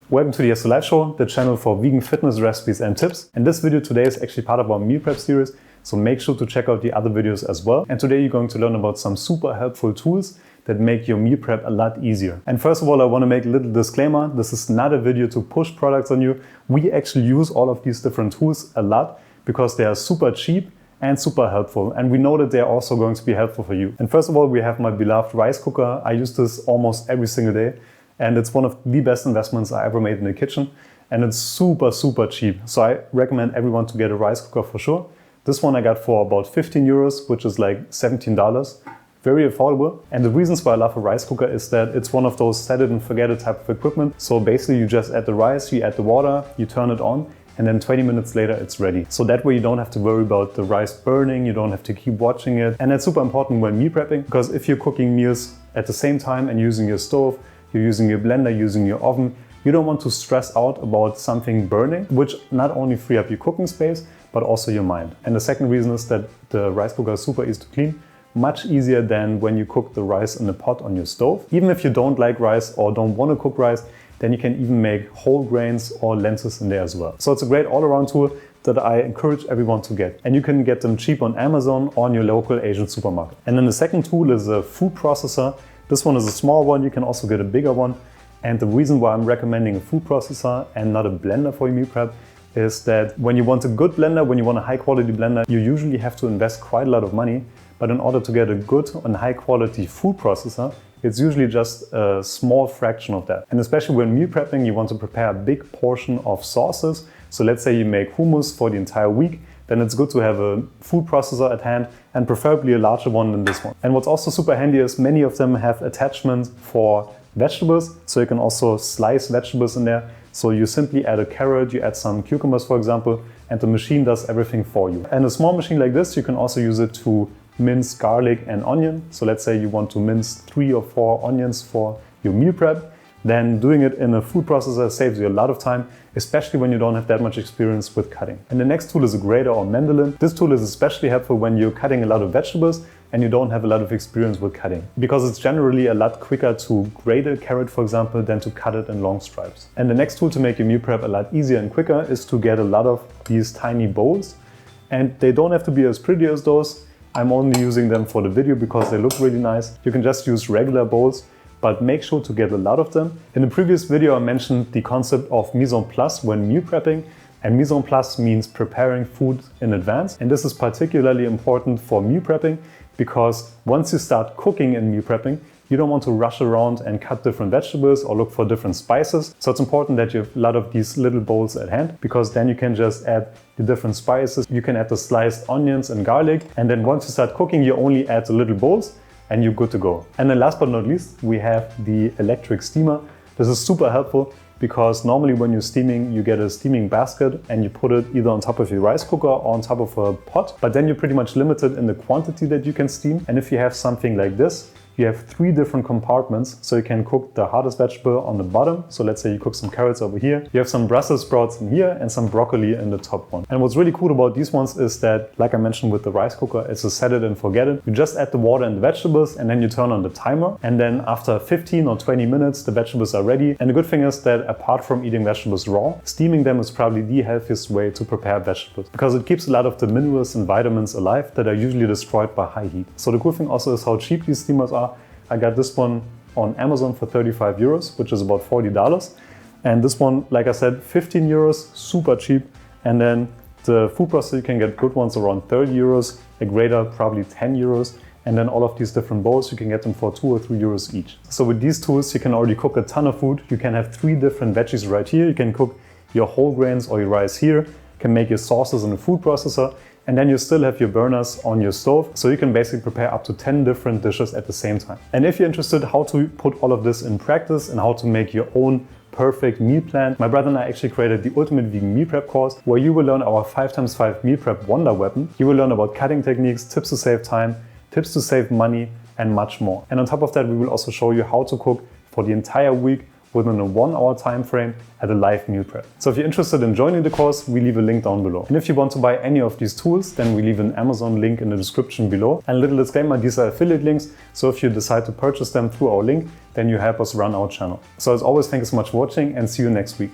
Welcome to the Yes to Life Show, the channel for vegan fitness recipes and tips. And this video today is actually part of our meal prep series, so make sure to check out the other videos as well. And today you're going to learn about some super helpful tools that make your meal prep a lot easier. And first of all, I want to make a little disclaimer. This is not a video to push products on you. We actually use all of these different tools a lot because they are super cheap and super helpful. And we know that they're also going to be helpful for you. And first of all, we have my beloved rice cooker. I use this almost every single day. And it's one of the best investments I ever made in the kitchen. And it's super, super cheap. So I recommend everyone to get a rice cooker for sure. This one I got for about 15 euros, which is like $17. Very affordable. And the reasons why I love a rice cooker is that it's one of those set it and forget it type of equipment. So basically you just add the rice, you add the water, you turn it on, and then 20 minutes later it's ready. So that way you don't have to worry about the rice burning, you don't have to keep watching it. And that's super important when meal prepping, because if you're cooking meals at the same time and using your stove, you're using your blender, using your oven, you don't want to stress out about something burning, which not only free up your cooking space, but also your mind. And the second reason is that the rice cooker is super easy to clean, much easier than when you cook the rice in a pot on your stove. Even if you don't like rice or don't want to cook rice, then you can even make whole grains or lentils in there as well. So it's a great all-around tool that I encourage everyone to get. And you can get them cheap on Amazon or in your local Asian supermarket. And then the second tool is a food processor. This one is a small one, you can also get a bigger one. And the reason why I'm recommending a food processor and not a blender for your meal prep is that when you want a good blender, when you want a high quality blender, you usually have to invest quite a lot of money. But in order to get a good and high quality food processor, it's usually just a small fraction of that. And especially when meal prepping, you want to prepare a big portion of sauces. So let's say you make hummus for the entire week, then it's good to have a food processor at hand and preferably a larger one than this one. And what's also super handy is many of them have attachments for vegetables, so you can also slice vegetables in there. So you simply add a carrot, you add some cucumbers for example, and the machine does everything for you. And a small machine like this, you can also use it to mince garlic and onion. So let's say you want to mince 3 or 4 onions for your meal prep. Then doing it in a food processor saves you a lot of time, especially when you don't have that much experience with cutting. And the next tool is a grater or Mandoline. This tool is especially helpful when you're cutting a lot of vegetables and you don't have a lot of experience with cutting, because it's generally a lot quicker to grate a carrot, for example, than to cut it in long stripes. And the next tool to make your meal prep a lot easier and quicker is to get a lot of these tiny bowls. And they don't have to be as pretty as those. I'm only using them for the video because they look really nice. You can just use regular bowls, but make sure to get a lot of them. In the previous video, I mentioned the concept of mise en place when meal prepping. And mise en place means preparing food in advance. And this is particularly important for meal prepping because once you start cooking in meal prepping, you don't want to rush around and cut different vegetables or look for different spices. So it's important that you have a lot of these little bowls at hand, because then you can just add the different spices. You can add the sliced onions and garlic. And then once you start cooking, you only add the little bowls and you're good to go. And then last but not least, we have the electric steamer. This is super helpful because normally when you're steaming, you get a steaming basket and you put it either on top of your rice cooker or on top of a pot, but then you're pretty much limited in the quantity that you can steam. And if you have something like this, you have 3 different compartments, so you can cook the hardest vegetable on the bottom. So let's say you cook some carrots over here, you have some Brussels sprouts in here and some broccoli in the top one. And what's really cool about these ones is that, like I mentioned with the rice cooker, it's a set it and forget it. You just add the water and the vegetables and then you turn on the timer. And then after 15 or 20 minutes, the vegetables are ready. And the good thing is that apart from eating vegetables raw, steaming them is probably the healthiest way to prepare vegetables, because it keeps a lot of the minerals and vitamins alive that are usually destroyed by high heat. So the cool thing also is how cheap these steamers are. I got this one on Amazon for 35 euros, which is about $40. And this one, like I said, 15 euros, super cheap. And then the food processor, you can get good ones around 30 euros, a grater probably 10 euros. And then all of these different bowls, you can get them for 2 or 3 euros each. So with these tools, you can already cook a ton of food. You can have 3 different veggies right here. You can cook your whole grains or your rice here. You can make your sauces in a food processor. And then you still have your burners on your stove, so you can basically prepare up to 10 different dishes at the same time. And if you're interested how to put all of this in practice and how to make your own perfect meal plan, my brother and I actually created the Ultimate Vegan Meal Prep course, where you will learn our 5x5 meal prep wonder weapon. You will learn about cutting techniques, tips to save time, tips to save money, and much more. And on top of that, we will also show you how to cook for the entire week within a 1 hour time frame at a live meal prep. So if you're interested in joining the course, we leave a link down below. And if you want to buy any of these tools, then we leave an Amazon link in the description below. And a little disclaimer, these are affiliate links, so if you decide to purchase them through our link, then you help us run our channel. So as always, thank you so much for watching and see you next week.